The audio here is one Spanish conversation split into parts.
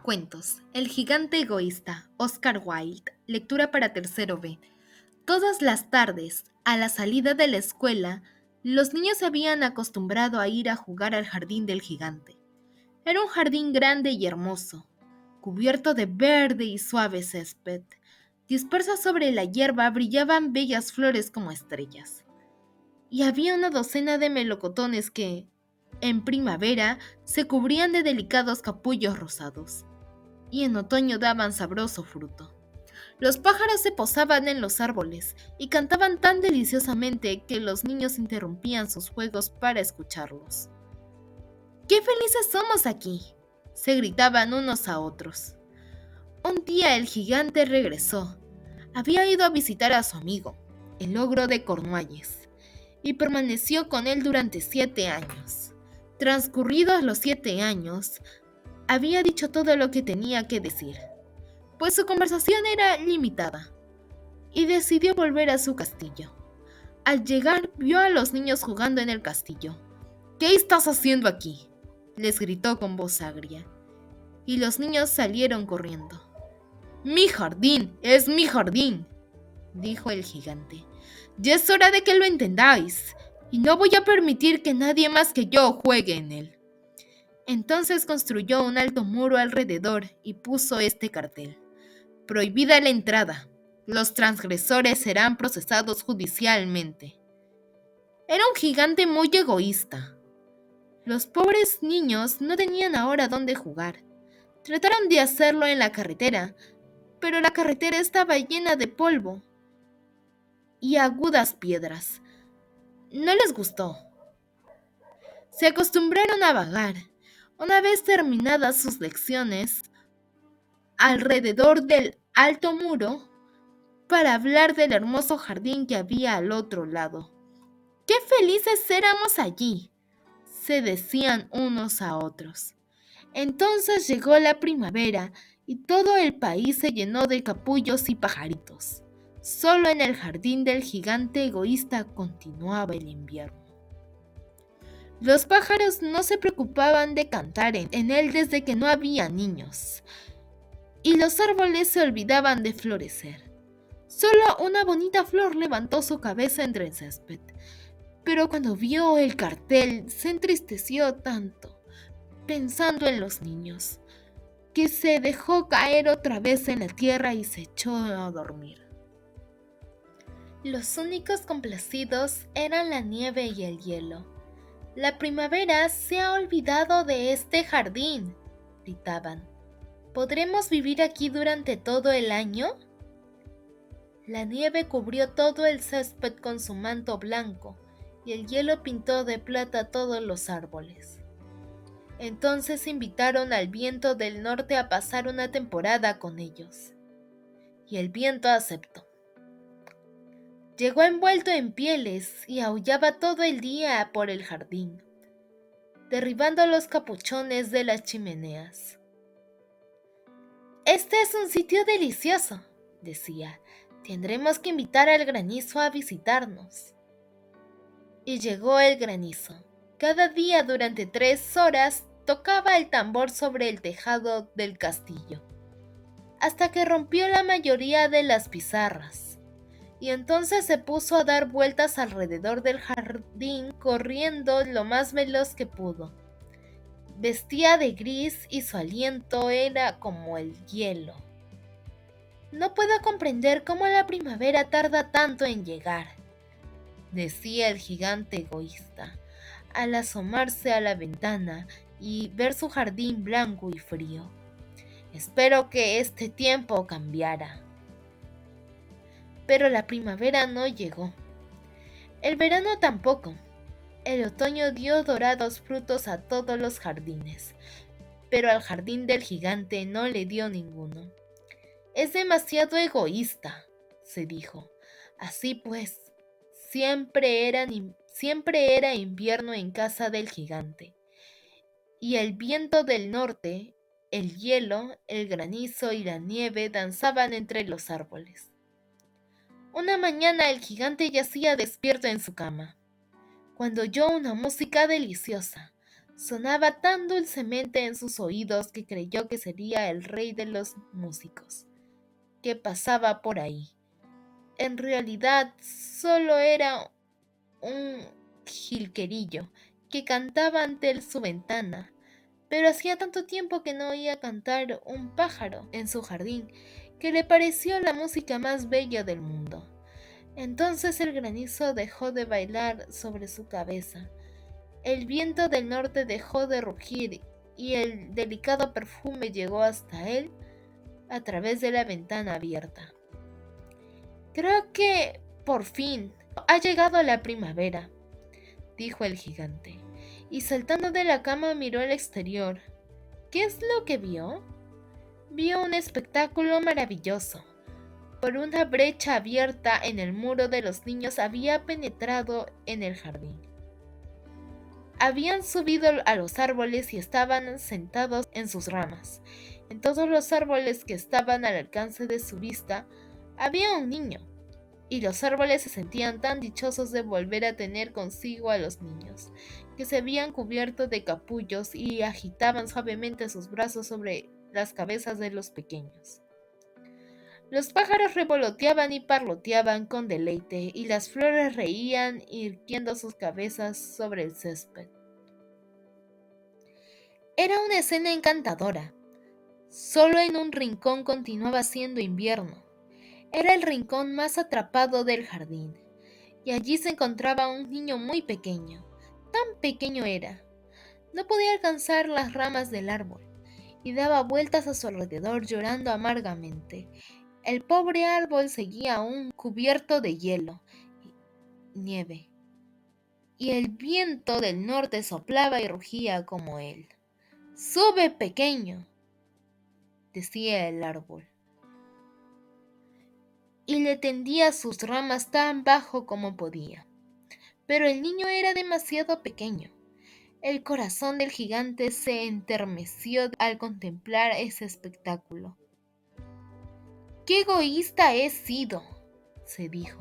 Cuentos. El gigante egoísta. Oscar Wilde. Lectura para tercero B. Todas las tardes, a la salida de la escuela, los niños se habían acostumbrado a ir a jugar al jardín del gigante. Era un jardín grande y hermoso, cubierto de verde y suave césped. Dispersas sobre la hierba brillaban bellas flores como estrellas. Y había una docena de melocotones que, en primavera, se cubrían de delicados capullos rosados y en otoño daban sabroso fruto. Los pájaros se posaban en los árboles y cantaban tan deliciosamente que los niños interrumpían sus juegos para escucharlos. ¡Qué felices somos aquí!, se gritaban unos a otros. Un día el gigante regresó. Había ido a visitar a su amigo, el ogro de Cornualles, y permaneció con él durante 7 años. Transcurridos los 7 años, había dicho todo lo que tenía que decir, pues su conversación era limitada, y decidió volver a su castillo. Al llegar, vio a los niños jugando en el castillo. ¿Qué estás haciendo aquí?, les gritó con voz agria, y los niños salieron corriendo. «Mi jardín, es mi jardín», dijo el gigante. «Ya es hora de que lo entendáis, y no voy a permitir que nadie más que yo juegue en él». Entonces construyó un alto muro alrededor y puso este cartel: «Prohibida la entrada. Los transgresores serán procesados judicialmente». Era un gigante muy egoísta. Los pobres niños no tenían ahora dónde jugar. Trataron de hacerlo en la carretera, pero la carretera estaba llena de polvo y agudas piedras. No les gustó. Se acostumbraron a vagar, una vez terminadas sus lecciones, alrededor del alto muro para hablar del hermoso jardín que había al otro lado. «¡Qué felices éramos allí!», se decían unos a otros. Entonces llegó la primavera y todo el país se llenó de capullos y pajaritos. Solo en el jardín del gigante egoísta continuaba el invierno. Los pájaros no se preocupaban de cantar en él desde que no había niños, y los árboles se olvidaban de florecer. Solo una bonita flor levantó su cabeza entre el césped, pero cuando vio el cartel se entristeció tanto, pensando en los niños, que se dejó caer otra vez en la tierra y se echó a dormir. Los únicos complacidos eran la nieve y el hielo. «La primavera se ha olvidado de este jardín», gritaban. «¿Podremos vivir aquí durante todo el año?». La nieve cubrió todo el césped con su manto blanco y el hielo pintó de plata todos los árboles. Entonces invitaron al viento del norte a pasar una temporada con ellos, y el viento aceptó. Llegó envuelto en pieles y aullaba todo el día por el jardín, derribando los capuchones de las chimeneas. «Este es un sitio delicioso», decía. «Tendremos que invitar al granizo a visitarnos». Y llegó el granizo. Cada día durante 3 horas tocaba el tambor sobre el tejado del castillo, hasta que rompió la mayoría de las pizarras. Y entonces se puso a dar vueltas alrededor del jardín corriendo lo más veloz que pudo. Vestía de gris y su aliento era como el hielo. «No puedo comprender cómo la primavera tarda tanto en llegar», decía el gigante egoísta, al asomarse a la ventana y ver su jardín blanco y frío. «Espero que este tiempo cambiara». Pero la primavera no llegó. El verano tampoco. El otoño dio dorados frutos a todos los jardines, pero al jardín del gigante no le dio ninguno. «Es demasiado egoísta», se dijo. Así pues, siempre era invierno en casa del gigante, y el viento del norte, el hielo, el granizo y la nieve danzaban entre los árboles. Una mañana el gigante yacía despierto en su cama, cuando oyó una música deliciosa. Sonaba tan dulcemente en sus oídos que creyó que sería el rey de los músicos que pasaba por ahí. En realidad solo era un jilguerillo que cantaba ante su ventana, pero hacía tanto tiempo que no oía cantar un pájaro en su jardín que le pareció la música más bella del mundo. Entonces el granizo dejó de bailar sobre su cabeza, el viento del norte dejó de rugir y el delicado perfume llegó hasta él a través de la ventana abierta. Creo que, por fin, ha llegado la primavera, dijo el gigante, y saltando de la cama miró al exterior. ¿Qué es lo que vio? Vio un espectáculo maravilloso. Por una brecha abierta en el muro de los niños había penetrado en el jardín. Habían subido a los árboles y estaban sentados en sus ramas. En todos los árboles que estaban al alcance de su vista había un niño, y los árboles se sentían tan dichosos de volver a tener consigo a los niños, que se habían cubierto de capullos y agitaban suavemente sus brazos sobre las cabezas de los pequeños. Los pájaros revoloteaban y parloteaban con deleite, y las flores reían irguiendo sus cabezas sobre el césped. Era una escena encantadora. Solo en un rincón continuaba siendo invierno. Era el rincón más atrapado del jardín, y allí se encontraba un niño muy pequeño. Tan pequeño era. No podía alcanzar las ramas del árbol, y daba vueltas a su alrededor llorando amargamente. El pobre árbol seguía aún cubierto de hielo, nieve, y el viento del norte soplaba y rugía como él. «Sube, pequeño», decía el árbol, y le tendía sus ramas tan bajo como podía. Pero el niño era demasiado pequeño. El corazón del gigante se enterneció al contemplar ese espectáculo. «¡Qué egoísta he sido!», se dijo.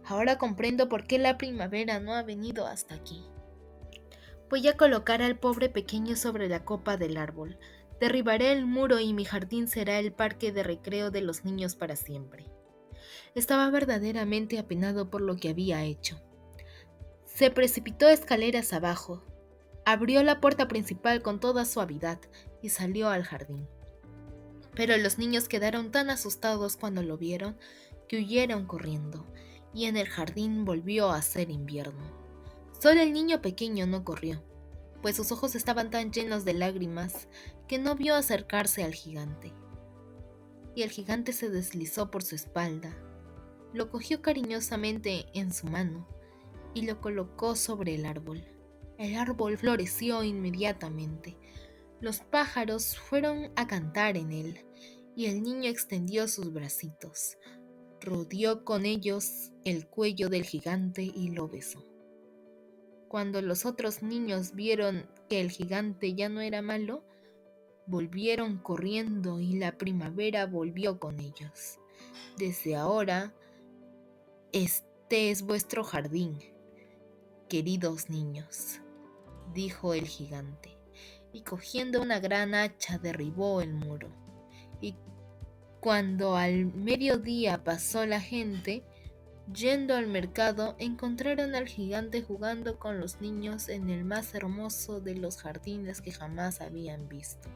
«Ahora comprendo por qué la primavera no ha venido hasta aquí. Voy a colocar al pobre pequeño sobre la copa del árbol. Derribaré el muro y mi jardín será el parque de recreo de los niños para siempre». Estaba verdaderamente apenado por lo que había hecho. Se precipitó escaleras abajo, abrió la puerta principal con toda suavidad y salió al jardín. Pero los niños quedaron tan asustados cuando lo vieron que huyeron corriendo, y en el jardín volvió a ser invierno. Solo el niño pequeño no corrió, pues sus ojos estaban tan llenos de lágrimas que no vio acercarse al gigante. Y el gigante se deslizó por su espalda, lo cogió cariñosamente en su mano y lo colocó sobre el árbol. El árbol floreció inmediatamente. Los pájaros fueron a cantar en él, y el niño extendió sus bracitos, rodeó con ellos el cuello del gigante y lo besó. Cuando los otros niños vieron que el gigante ya no era malo, volvieron corriendo y la primavera volvió con ellos. Desde ahora, este es vuestro jardín, queridos niños, dijo el gigante, y cogiendo una gran hacha derribó el muro. Y cuando al mediodía pasó la gente, yendo al mercado, encontraron al gigante jugando con los niños en el más hermoso de los jardines que jamás habían visto.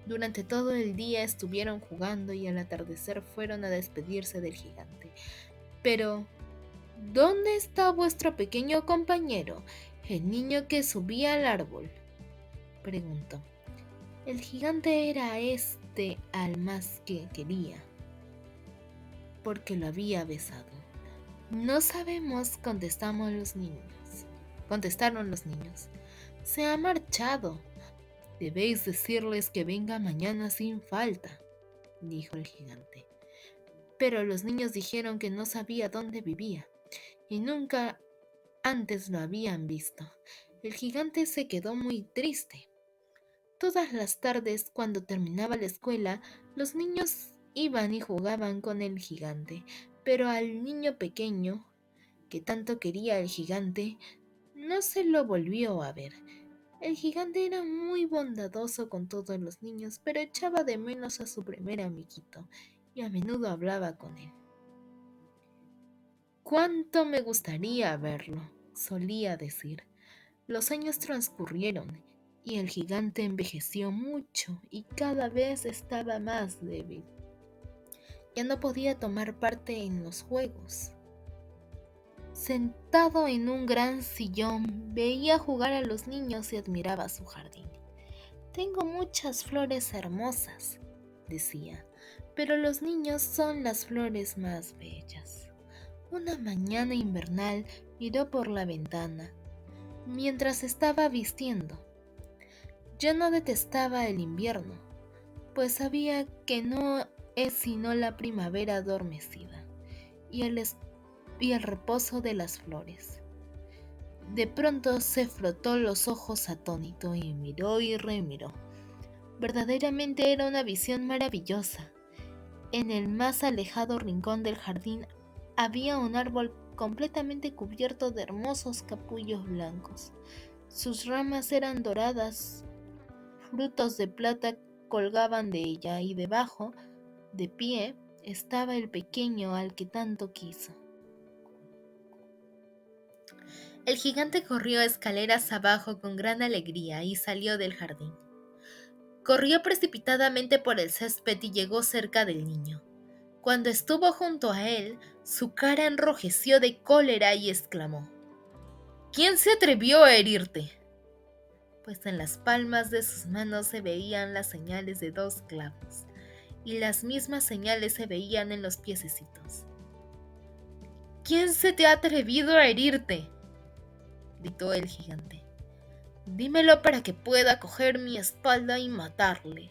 Durante todo el día estuvieron jugando y al atardecer fueron a despedirse del gigante. Pero, ¿dónde está vuestro pequeño compañero, el niño que subía al árbol?, preguntó. El gigante era al más que quería, porque lo había besado. No sabemos, contestaron los niños. Se ha marchado. Debéis decirles que venga mañana sin falta, dijo el gigante. Pero los niños dijeron que no sabía dónde vivía, y nunca antes lo habían visto. El gigante se quedó muy triste. Todas las tardes, cuando terminaba la escuela, los niños iban y jugaban con el gigante, pero al niño pequeño, que tanto quería el gigante, no se lo volvió a ver. El gigante era muy bondadoso con todos los niños, pero echaba de menos a su primer amiguito y a menudo hablaba con él. «Cuánto me gustaría verlo», solía decir. Los años transcurrieron y el gigante envejeció mucho y cada vez estaba más débil. Ya no podía tomar parte en los juegos. Sentado en un gran sillón, veía jugar a los niños y admiraba su jardín. «Tengo muchas flores hermosas», decía, «pero los niños son las flores más bellas». Una mañana invernal miró por la ventana mientras estaba vistiendo. Ya no detestaba el invierno, pues sabía que no es sino la primavera adormecida y el reposo de las flores. De pronto se frotó los ojos atónito y miró y remiró. Verdaderamente era una visión maravillosa. En el más alejado rincón del jardín había un árbol completamente cubierto de hermosos capullos blancos. Sus ramas eran doradas, frutos de plata colgaban de ella y debajo, de pie, estaba el pequeño al que tanto quiso. El gigante corrió escaleras abajo con gran alegría y salió del jardín. Corrió precipitadamente por el césped y llegó cerca del niño. Cuando estuvo junto a él, su cara enrojeció de cólera y exclamó: «¿Quién se atrevió a herirte?». Pues en las palmas de sus manos se veían las señales de 2 clavos, y las mismas señales se veían en los piececitos. «¿Quién se te ha atrevido a herirte?», gritó el gigante. «Dímelo para que pueda coger mi espalda y matarle».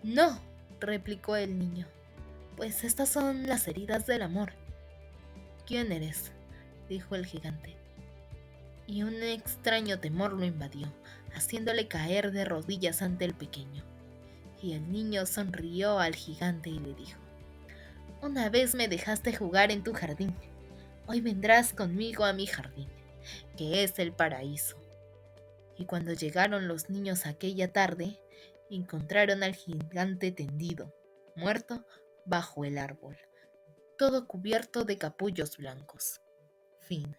«No», replicó el niño, «pues estas son las heridas del amor». «¿Quién eres?», dijo el gigante. Y un extraño temor lo invadió, haciéndole caer de rodillas ante el pequeño. Y el niño sonrió al gigante y le dijo: «Una vez me dejaste jugar en tu jardín, hoy vendrás conmigo a mi jardín, que es el paraíso». Y cuando llegaron los niños aquella tarde, encontraron al gigante tendido, muerto, bajo el árbol, todo cubierto de capullos blancos. Fin.